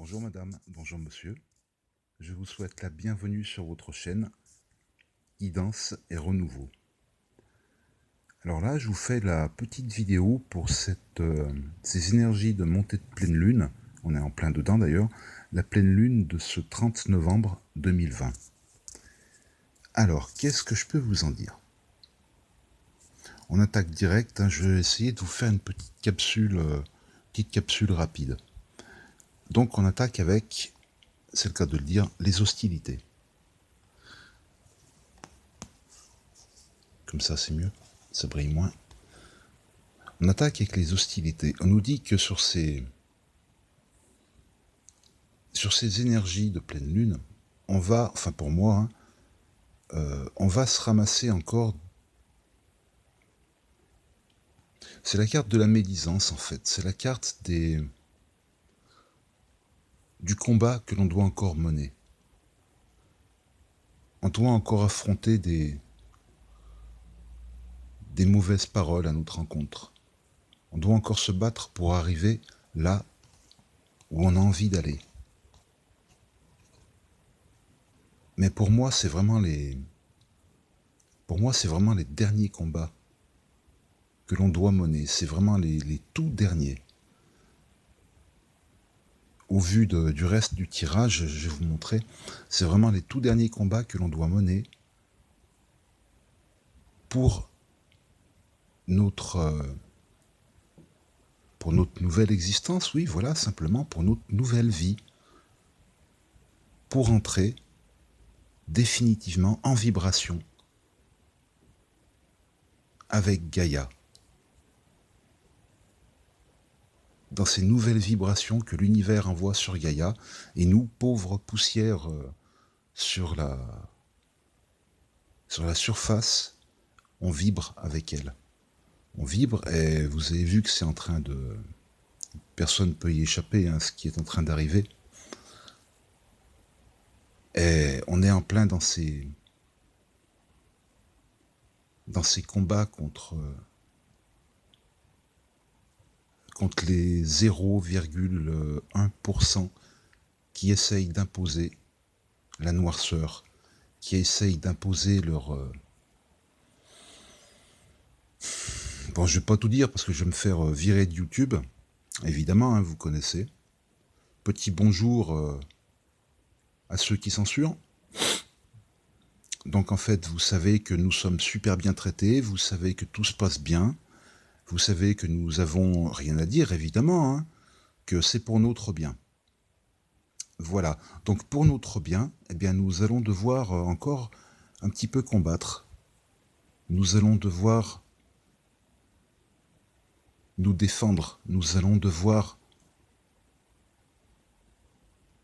Bonjour madame, bonjour monsieur. Je vous souhaite la bienvenue sur votre chaîne Guidance et Renouveau. Alors là, je vous fais la petite vidéo pour ces énergies de montée de pleine lune. On est en plein dedans d'ailleurs. La pleine lune de ce 30 novembre 2020. Alors, qu'est-ce que je peux vous en dire? On attaque direct. Je vais essayer de vous faire une petite capsule rapide. Donc on attaque avec, c'est le cas de le dire, les hostilités. Comme ça c'est mieux, ça brille moins. On attaque avec les hostilités. On nous dit que sur ces énergies de pleine lune, on va, enfin pour moi, on va se ramasser encore. C'est la carte de la médisance en fait. C'est la carte du combat que l'on doit encore mener. On doit encore affronter des mauvaises paroles à notre rencontre. On doit encore se battre pour arriver là où on a envie d'aller. Mais pour moi, c'est vraiment les derniers combats que l'on doit mener. C'est vraiment les tout derniers. Au vu du reste du tirage, je vais vous montrer, c'est vraiment les tout derniers combats que l'on doit mener pour notre nouvelle existence, oui, voilà, simplement pour notre nouvelle vie, pour entrer définitivement en vibration avec Gaïa, dans ces nouvelles vibrations que l'univers envoie sur Gaïa, et nous, pauvres poussières sur la surface, on vibre avec elle. On vibre, et vous avez vu que c'est en train de... Personne ne peut y échapper, hein, ce qui est en train d'arriver. Et on est en plein dans ces combats contre les 0,1% qui essayent d'imposer la noirceur, qui essayent d'imposer leur... Bon, je vais pas tout dire parce que je vais me faire virer de YouTube, évidemment, hein, vous connaissez. Petit bonjour à ceux qui censurent. Donc en fait, vous savez que nous sommes super bien traités, vous savez que tout se passe bien, vous savez que nous avons rien à dire, évidemment, hein, que c'est pour notre bien. Voilà, donc pour notre bien, eh bien, nous allons devoir encore un petit peu combattre. Nous allons devoir nous défendre, nous allons devoir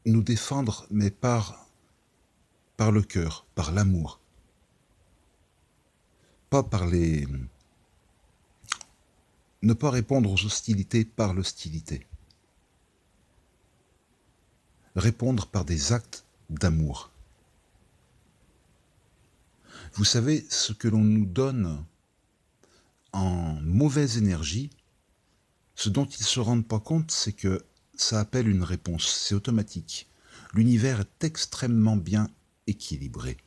nous défendre, mais par le cœur, par l'amour. Pas par les... Ne pas répondre aux hostilités par l'hostilité. Répondre par des actes d'amour. Vous savez, ce que l'on nous donne en mauvaise énergie, ce dont ils ne se rendent pas compte, c'est que ça appelle une réponse, c'est automatique. L'univers est extrêmement bien équilibré.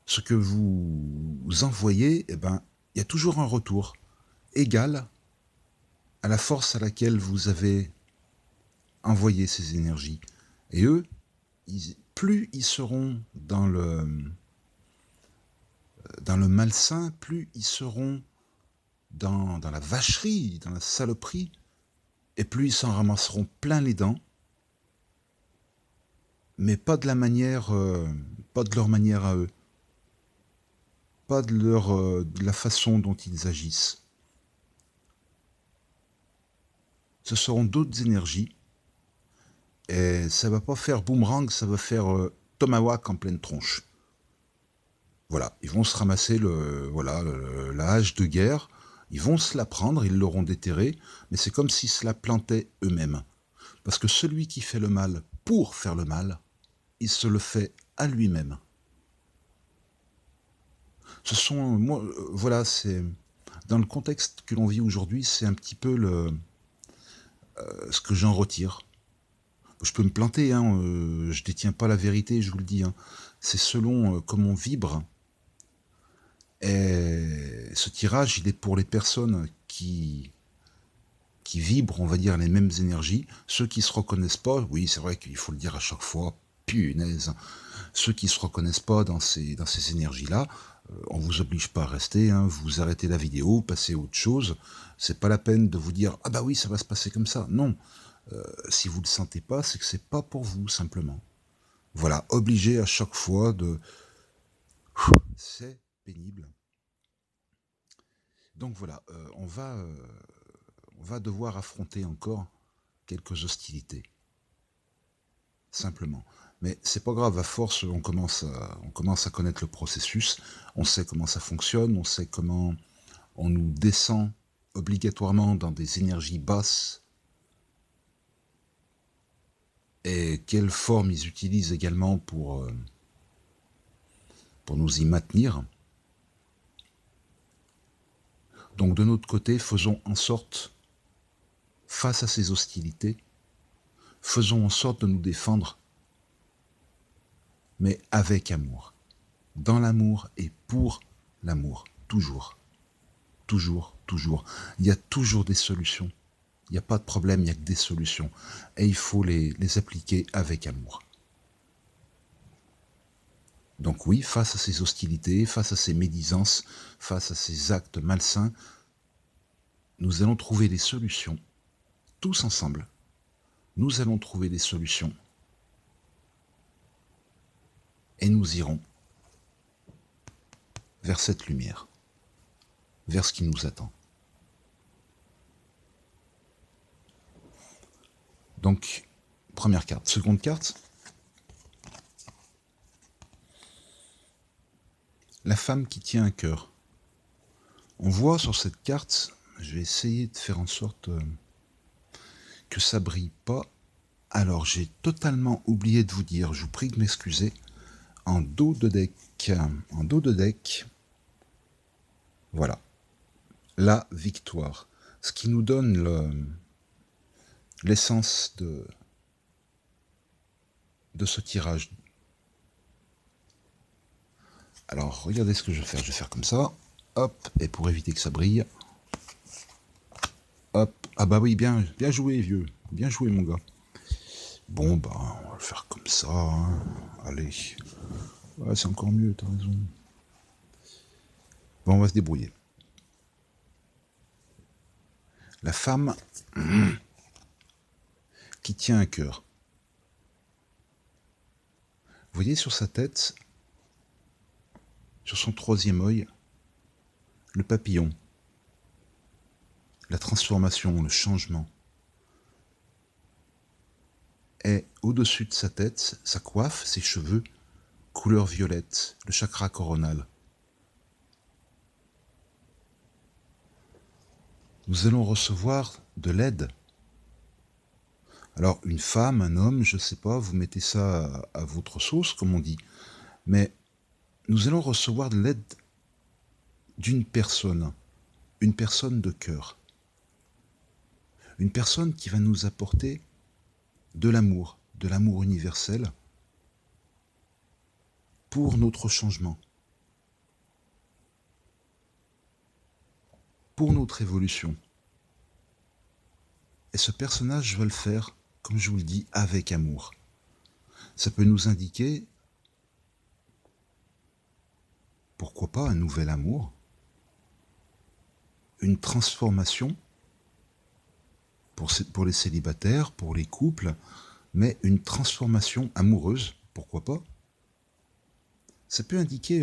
Ce que vous envoyez, eh ben, il y a toujours un retour égal à la force à laquelle vous avez envoyé ces énergies. Et eux, plus ils seront dans le malsain, plus ils seront dans la vacherie, dans la saloperie, et plus ils s'en ramasseront plein les dents, mais pas de leur manière à eux, pas de la façon dont ils agissent. Ce seront d'autres énergies, et ça va pas faire boomerang, ça va faire tomahawk en pleine tronche. Voilà, ils vont se ramasser la hache de guerre, ils vont se la prendre, ils l'auront déterrée, mais c'est comme s'ils se la plantaient eux-mêmes. Parce que celui qui fait le mal pour faire le mal, il se le fait à lui-même. Voilà, c'est dans le contexte que l'on vit aujourd'hui, c'est un petit peu ce que j'en retire. Je peux me planter, hein, je détiens pas la vérité, je vous le dis. Hein. C'est selon comment on vibre. Et ce tirage, il est pour les personnes qui vibrent, on va dire, les mêmes énergies. Ceux qui se reconnaissent pas, oui, c'est vrai qu'il faut le dire à chaque fois, punaise. Ceux qui se reconnaissent pas dans ces énergies-là, on vous oblige pas à rester, hein, vous arrêtez la vidéo, passez à autre chose. C'est pas la peine de vous dire ah bah oui, ça va se passer comme ça. Non, si vous le sentez pas, c'est que c'est pas pour vous simplement. Voilà, obligé à chaque fois de, c'est pénible. Donc voilà, on va devoir affronter encore quelques hostilités, simplement. Mais c'est pas grave, à force, on commence à connaître le processus, on sait comment ça fonctionne, on sait comment on nous descend obligatoirement dans des énergies basses et quelle forme ils utilisent également pour nous y maintenir. Donc de notre côté, faisons en sorte, face à ces hostilités, faisons en sorte de nous défendre, mais avec amour. Dans l'amour et pour l'amour. Toujours. Toujours, toujours. Il y a toujours des solutions. Il n'y a pas de problème, il n'y a que des solutions. Et il faut les appliquer avec amour. Donc oui, face à ces hostilités, face à ces médisances, face à ces actes malsains, nous allons trouver des solutions, tous ensemble. Nous allons trouver des solutions. Et nous irons vers cette lumière, vers ce qui nous attend. Donc, première carte. Seconde carte, la femme qui tient un cœur. On voit sur cette carte, je vais essayer de faire en sorte que ça brille pas. Alors, j'ai totalement oublié de vous dire, je vous prie de m'excuser, en dos de deck, voilà, la victoire. Ce qui nous donne l'essence de ce tirage. Alors, regardez ce que je vais faire. Je vais faire comme ça. Hop, et pour éviter que ça brille. Hop. Ah bah oui, bien joué, vieux. Bien joué, mon gars. Bon, bah, on va le faire comme ça. Hein. Allez. Ouais, c'est encore mieux, t'as raison. Bon, on va se débrouiller. La femme qui tient un cœur. Vous voyez sur sa tête, sur son troisième œil, le papillon, la transformation, le changement. Et au-dessus de sa tête, sa coiffe, ses cheveux, couleur violette, le chakra coronal. Nous allons recevoir de l'aide. Alors, une femme, un homme, je ne sais pas, vous mettez ça à votre sauce, comme on dit. Mais nous allons recevoir de l'aide d'une personne, une personne de cœur. Une personne qui va nous apporter de l'amour universel pour notre changement, pour notre évolution. Et ce personnage va le faire, comme je vous le dis, avec amour. Ça peut nous indiquer, pourquoi pas, un nouvel amour, une transformation pour les célibataires, pour les couples, mais une transformation amoureuse, pourquoi pas. Ça peut indiquer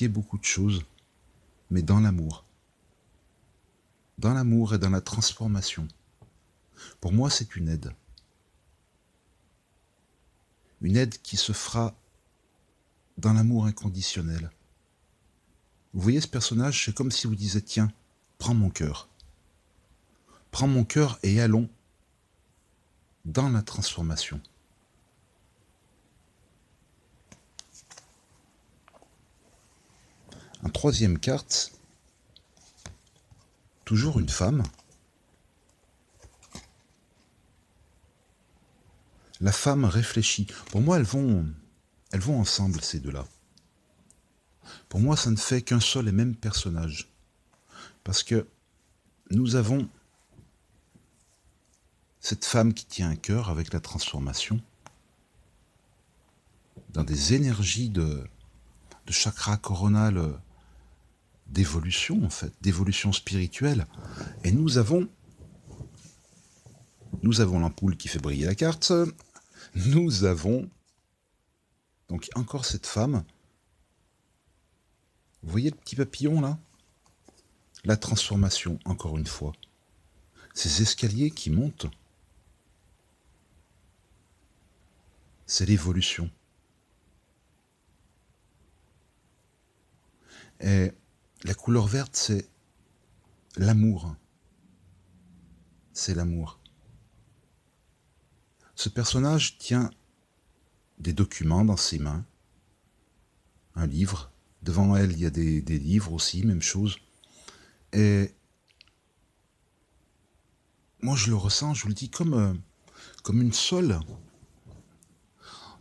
beaucoup de choses, mais dans l'amour. Dans l'amour et dans la transformation. Pour moi, c'est une aide. Une aide qui se fera dans l'amour inconditionnel. Vous voyez ce personnage, c'est comme si vous disiez, tiens, prends mon cœur. Prends mon cœur et allons dans la transformation. En troisième carte, toujours une femme. La femme réfléchit. Pour moi, elles vont ensemble, ces deux-là. Pour moi, ça ne fait qu'un seul et même personnage. Parce que nous avons cette femme qui tient un cœur avec la transformation dans des énergies de chakra coronal, d'évolution en fait, d'évolution spirituelle. Et nous avons l'ampoule qui fait briller la carte. Nous avons donc encore cette femme. Vous voyez le petit papillon là? La transformation, encore une fois. Ces escaliers qui montent, c'est l'évolution. Et la couleur verte, c'est l'amour. C'est l'amour. Ce personnage tient des documents dans ses mains, un livre. Devant elle, il y a des livres aussi, même chose. Et moi, je le ressens, je vous le dis, comme une sole.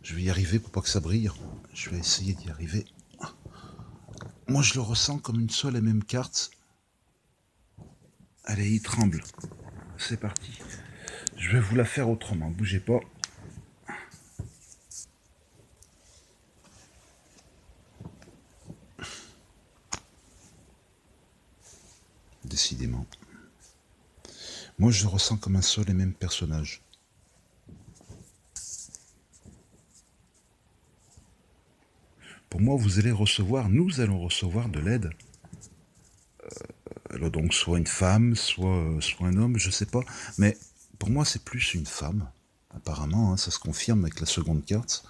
Je vais y arriver pour pas que ça brille. Je vais essayer d'y arriver. Moi, je le ressens comme une seule et même carte. Allez, il tremble. C'est parti. Je vais vous la faire autrement. Bougez pas. Décidément. Moi, je le ressens comme un seul et même personnage. Pour moi, nous allons recevoir de l'aide. Alors donc, soit une femme, soit un homme, je sais pas. Mais pour moi, c'est plus une femme. Apparemment, hein, ça se confirme avec la seconde carte.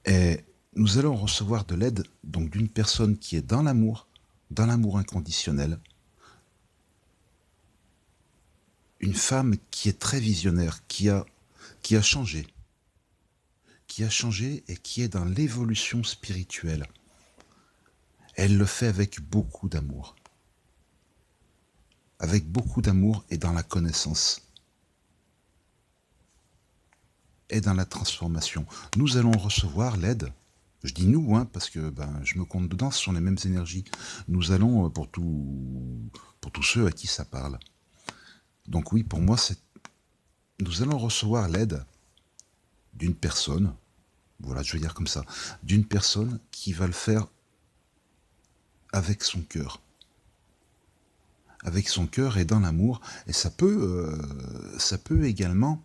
Et nous allons recevoir de l'aide donc d'une personne qui est dans l'amour inconditionnel. Une femme qui est très visionnaire, qui a changé. Qui a changé et qui est dans l'évolution spirituelle. Elle le fait avec beaucoup d'amour. Avec beaucoup d'amour et dans la connaissance. Et dans la transformation. Nous allons recevoir l'aide. Je dis nous, hein, parce que je me compte dedans, ce sont les mêmes énergies. Nous allons, pour tous ceux à qui ça parle. Donc oui, pour moi, nous allons recevoir l'aide d'une personne, voilà, je vais dire comme ça, d'une personne qui va le faire avec son cœur. Avec son cœur et dans l'amour. Et ça peut également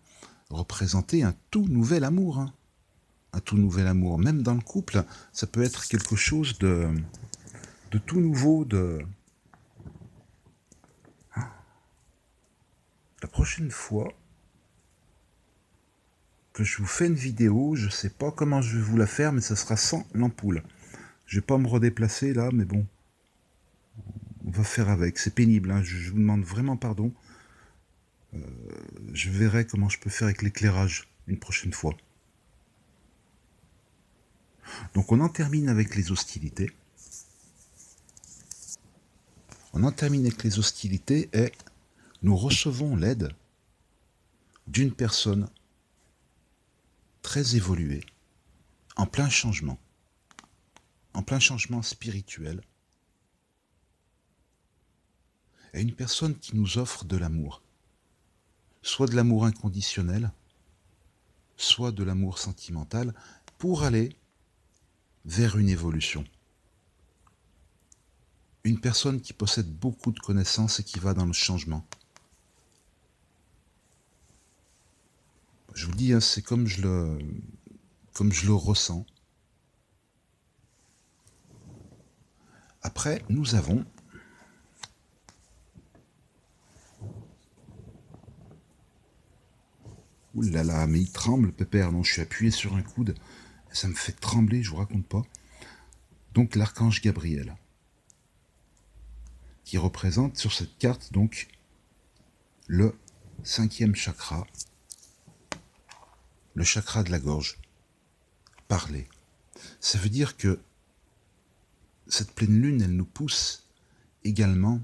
représenter un tout nouvel amour. Hein. Un tout nouvel amour. Même dans le couple, ça peut être quelque chose de tout nouveau. La prochaine fois que je vous fais une vidéo, je sais pas comment je vais vous la faire, mais ça sera sans l'ampoule. Je vais pas me redéplacer là, mais bon. On va faire avec. C'est pénible, hein. Je vous demande vraiment pardon. Je verrai comment je peux faire avec l'éclairage une prochaine fois. Donc on en termine avec les hostilités. On en termine avec les hostilités et nous recevons l'aide d'une personne très évoluée, en plein changement spirituel, et une personne qui nous offre de l'amour, soit de l'amour inconditionnel, soit de l'amour sentimental, pour aller vers une évolution. Une personne qui possède beaucoup de connaissances et qui va dans le changement. Je vous dis, hein, c'est comme je le ressens. Après, nous avons ouh là là, mais il tremble, Pépère. Non, je suis appuyé sur un coude. Ça me fait trembler, je vous raconte pas. Donc l'archange Gabriel, qui représente sur cette carte donc le 5e chakra, le chakra de la gorge. Parler. Ça veut dire que cette pleine lune, elle nous pousse également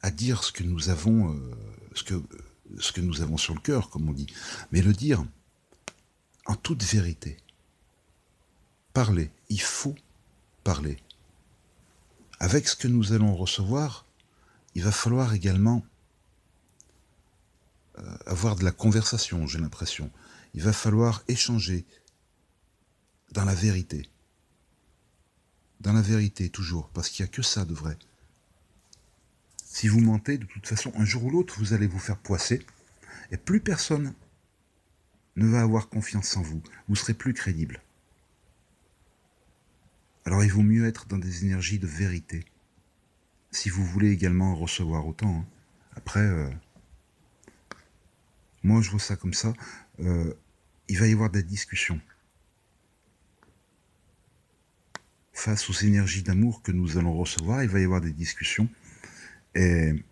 à dire ce que nous avons, ce que nous avons sur le cœur, comme on dit, mais le dire en toute vérité. Parler, il faut parler. Avec ce que nous allons recevoir, il va falloir également avoir de la conversation, j'ai l'impression. Il va falloir échanger dans la vérité. Dans la vérité, toujours, parce qu'il n'y a que ça de vrai. Si vous mentez, de toute façon, un jour ou l'autre, vous allez vous faire poisser, et plus personne ne va avoir confiance en vous. Vous serez plus crédible. Alors il vaut mieux être dans des énergies de vérité, si vous voulez également en recevoir autant. Hein. Après, moi je vois ça comme ça, il va y avoir des discussions. Face aux énergies d'amour que nous allons recevoir, il va y avoir des discussions. Et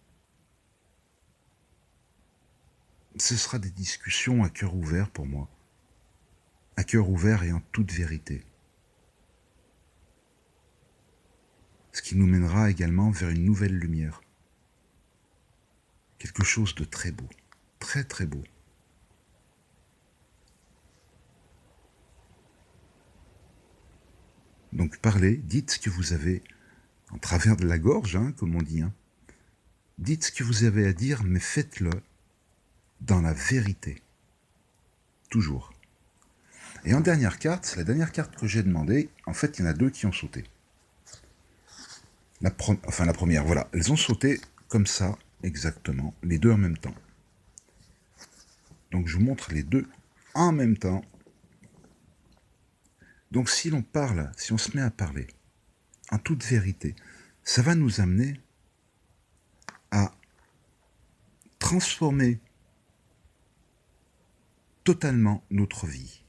ce sera des discussions à cœur ouvert pour moi. À cœur ouvert et en toute vérité. Ce qui nous mènera également vers une nouvelle lumière. Quelque chose de très beau. Très très beau. Donc parlez, dites ce que vous avez en travers de la gorge, hein, comme on dit. Hein. Dites ce que vous avez à dire, mais faites-le dans la vérité. Toujours. Et en dernière carte, la dernière carte que j'ai demandée, en fait, il y en a deux qui ont sauté. La première, voilà. Elles ont sauté comme ça, exactement, les deux en même temps. Donc je vous montre les deux en même temps. Donc si l'on parle, si on se met à parler, en toute vérité, ça va nous amener à transformer totalement notre vie.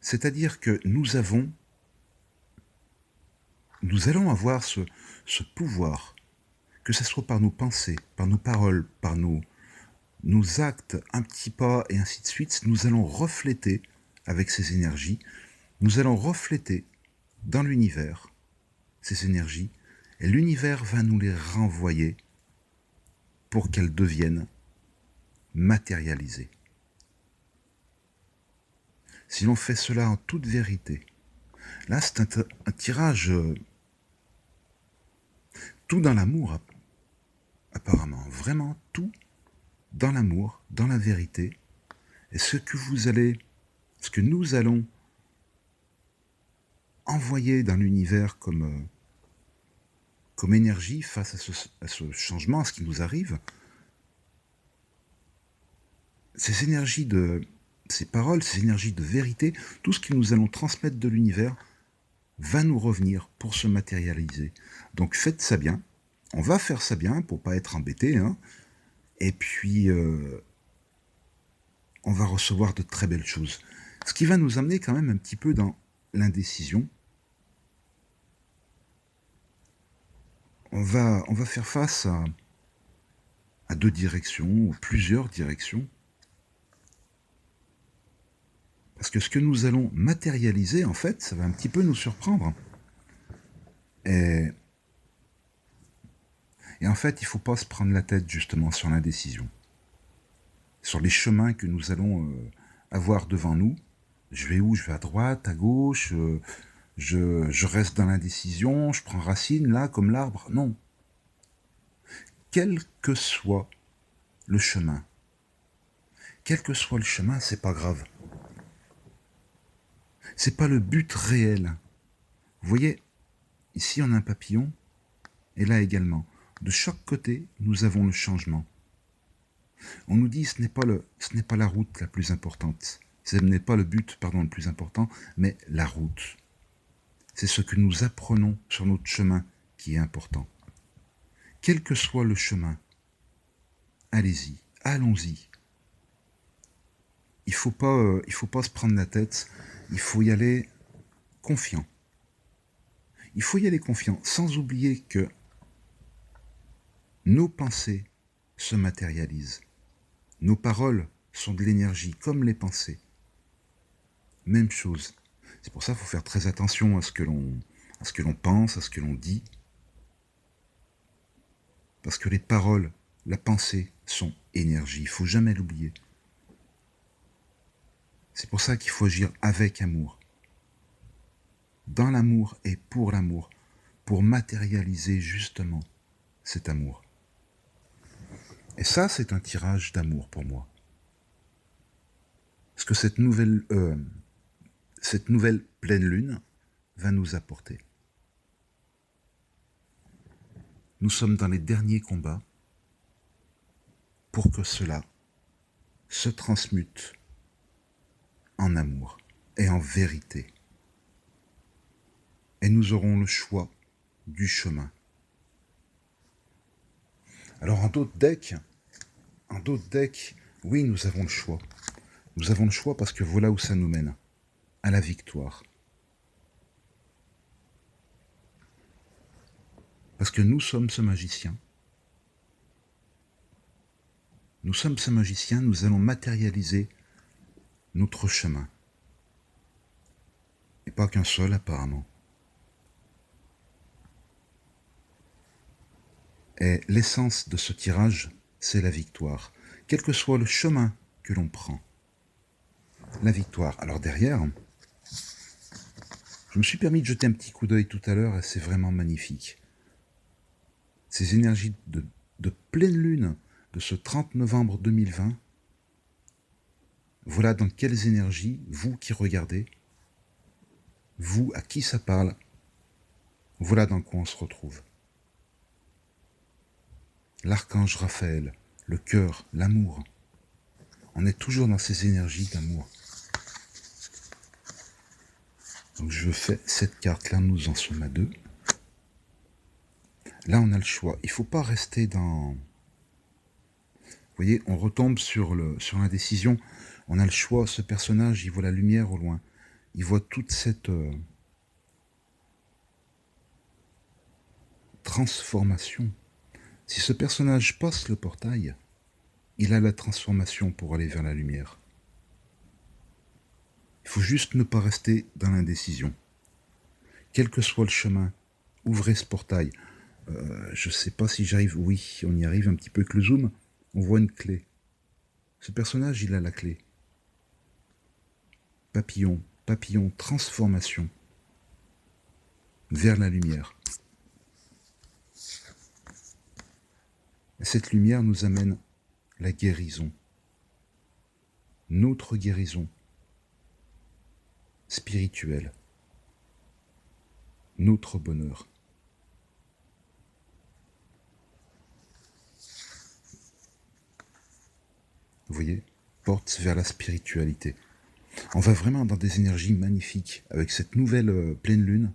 C'est-à-dire que nous allons avoir ce pouvoir, que ce soit par nos pensées, par nos paroles, par nos actes, un petit pas et ainsi de suite, nous allons refléter avec ces énergies, nous allons refléter dans l'univers ces énergies, et l'univers va nous les renvoyer pour qu'elles deviennent matérialisées. Si l'on fait cela en toute vérité, là c'est un tirage tout dans l'amour, apparemment, vraiment tout dans l'amour, dans la vérité, et ce que nous allons envoyer dans l'univers comme énergie face à ce changement, à ce qui nous arrive, ces énergies ces paroles, ces énergies de vérité, tout ce que nous allons transmettre de l'univers va nous revenir pour se matérialiser. Donc faites ça bien, on va faire ça bien pour pas être embêté, hein. Et puis on va recevoir de très belles choses. Ce qui va nous amener quand même un petit peu dans l'indécision. On va faire face à deux directions, ou plusieurs directions. Parce que ce que nous allons matérialiser, en fait, ça va un petit peu nous surprendre. Et en fait, il ne faut pas se prendre la tête justement sur l'indécision. Sur les chemins que nous allons avoir devant nous. Je vais où? Je vais à droite, à gauche, je reste dans l'indécision, je prends racine là, comme l'arbre. Non. Quel que soit le chemin, c'est pas grave. C'est pas le but réel. Vous voyez, ici on a un papillon, et là également. De chaque côté, nous avons le changement. On nous dit ce n'est pas la route la plus importante. Ce n'est pas le but, le plus important, mais la route. C'est ce que nous apprenons sur notre chemin qui est important. Quel que soit le chemin, allez-y, allons-y. Il faut pas se prendre la tête, il faut y aller confiant. Il faut y aller confiant, sans oublier que nos pensées se matérialisent. Nos paroles sont de l'énergie, comme les pensées. Même chose. C'est pour ça qu'il faut faire très attention à ce que l'on pense, à ce que l'on dit. Parce que les paroles, la pensée sont énergie. Il ne faut jamais l'oublier. C'est pour ça qu'il faut agir avec amour. Dans l'amour et pour matérialiser justement cet amour. Et ça, c'est un tirage d'amour pour moi. Ce que cette nouvelle pleine lune va nous apporter. Nous sommes dans les derniers combats pour que cela se transmute en amour et en vérité. Et nous aurons le choix du chemin. Alors en d'autres decks, oui, nous avons le choix. Nous avons le choix parce que voilà où ça nous mène, à la victoire. Parce que nous sommes ce magicien. Nous sommes ce magicien, nous allons matérialiser notre chemin. Et pas qu'un seul apparemment. Et l'essence de ce tirage, c'est la victoire. Quel que soit le chemin que l'on prend. La victoire. Alors derrière, je me suis permis de jeter un petit coup d'œil tout à l'heure et c'est vraiment magnifique. Ces énergies de pleine lune de ce 30 novembre 2020, voilà dans quelles énergies, vous qui regardez, vous à qui ça parle, voilà dans quoi on se retrouve. L'archange Raphaël, le cœur, l'amour. On est toujours dans ces énergies d'amour. Donc je fais cette carte-là, nous en sommes à 2. Là, on a le choix. Il ne faut pas rester dans... Vous voyez, on retombe sur l'indécision. On a le choix. Ce personnage, il voit la lumière au loin. Il voit toute cette transformation. Si ce personnage passe le portail, il a la transformation pour aller vers la lumière. Il faut juste ne pas rester dans l'indécision. Quel que soit le chemin, ouvrez ce portail. Je ne sais pas si j'arrive. Oui, on y arrive un petit peu avec le zoom. On voit une clé. Ce personnage, il a la clé. Papillon, papillon, transformation vers la lumière. Et cette lumière nous amène la guérison. Notre guérison spirituelle. Notre bonheur. Vous voyez, porte vers la spiritualité. On va vraiment dans des énergies magnifiques. Avec cette nouvelle pleine lune,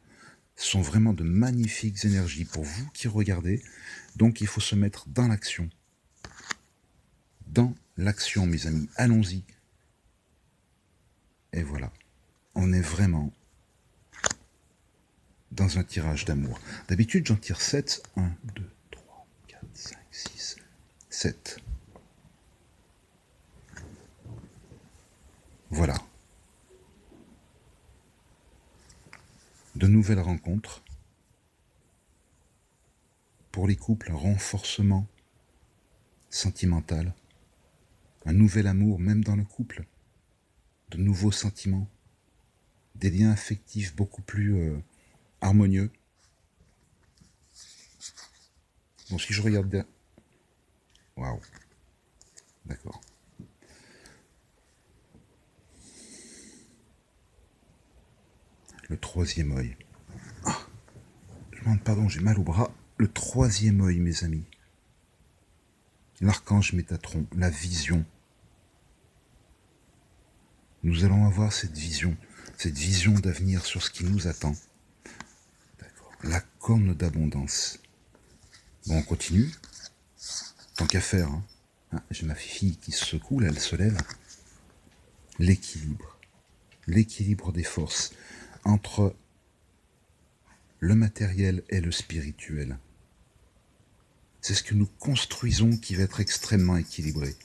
ce sont vraiment de magnifiques énergies pour vous qui regardez. Donc il faut se mettre dans l'action. Dans l'action, mes amis. Allons-y. Et voilà. On est vraiment dans un tirage d'amour. D'habitude, j'en tire 7. 1, 2, 3, 4, 5, 6, 7. Voilà. De nouvelles rencontres. Pour les couples, un renforcement sentimental. Un nouvel amour, même dans le couple. De nouveaux sentiments. Des liens affectifs beaucoup plus harmonieux. Bon, si je regarde bien... Waouh. D'accord. Le troisième œil. Ah, je demande pardon, j'ai mal au bras. Le troisième œil, mes amis. L'archange Métatron, la vision. Nous allons avoir cette vision d'avenir sur ce qui nous attend. D'accord. La corne d'abondance. Bon, on continue. Tant qu'à faire. Hein. Ah, j'ai ma fille qui se secoue, là, elle se lève. L'équilibre. L'équilibre des forces entre le matériel et le spirituel. C'est ce que nous construisons qui va être extrêmement équilibré.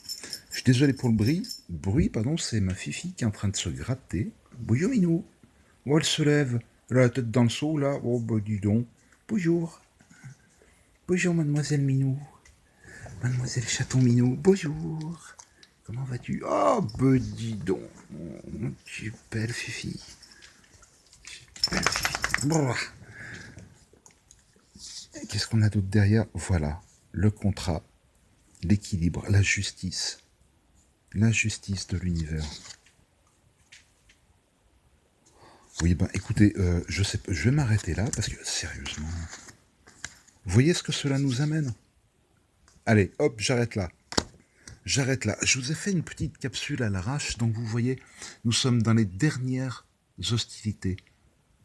Je suis désolé pour le bruit, c'est ma fifi qui est en train de se gratter. Bonjour Minou. Oh, elle se lève, elle a la tête dans le seau là. Oh bah dis donc. Bonjour. Bonjour mademoiselle Minou. Mademoiselle Chaton Minou, bonjour. Comment vas-tu? Oh, ben dis donc. Tu es belle Fifi. Belle Fifi. Brrr. Qu'est-ce qu'on a d'autre derrière? Voilà, le contrat, l'équilibre, la justice. La justice de l'univers. Oui, ben écoutez, je vais m'arrêter là parce que sérieusement, vous voyez ce que cela nous amène? Allez, hop, j'arrête là. J'arrête là. Je vous ai fait une petite capsule à l'arrache, donc vous voyez, nous sommes dans les dernières hostilités,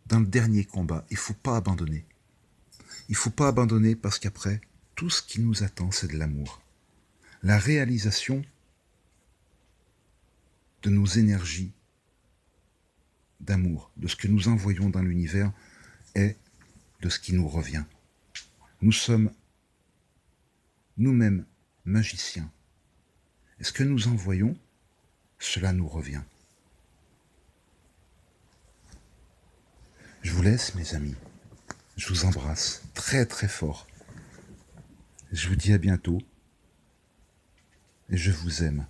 dans le dernier combat. Il ne faut pas abandonner. Il ne faut pas abandonner parce qu'après, tout ce qui nous attend, c'est de l'amour. La réalisation de nos énergies d'amour, de ce que nous envoyons dans l'univers et de ce qui nous revient. Nous sommes nous-mêmes magiciens. Et ce que nous envoyons, cela nous revient. Je vous laisse, mes amis. Je vous embrasse très très fort. Je vous dis à bientôt. Et je vous aime.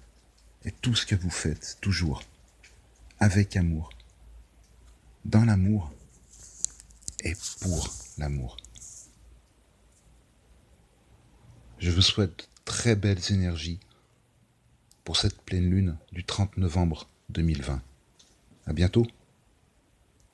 Et tout ce que vous faites, toujours, avec amour, dans l'amour et pour l'amour. Je vous souhaite de très belles énergies pour cette pleine lune du 30 novembre 2020. À bientôt.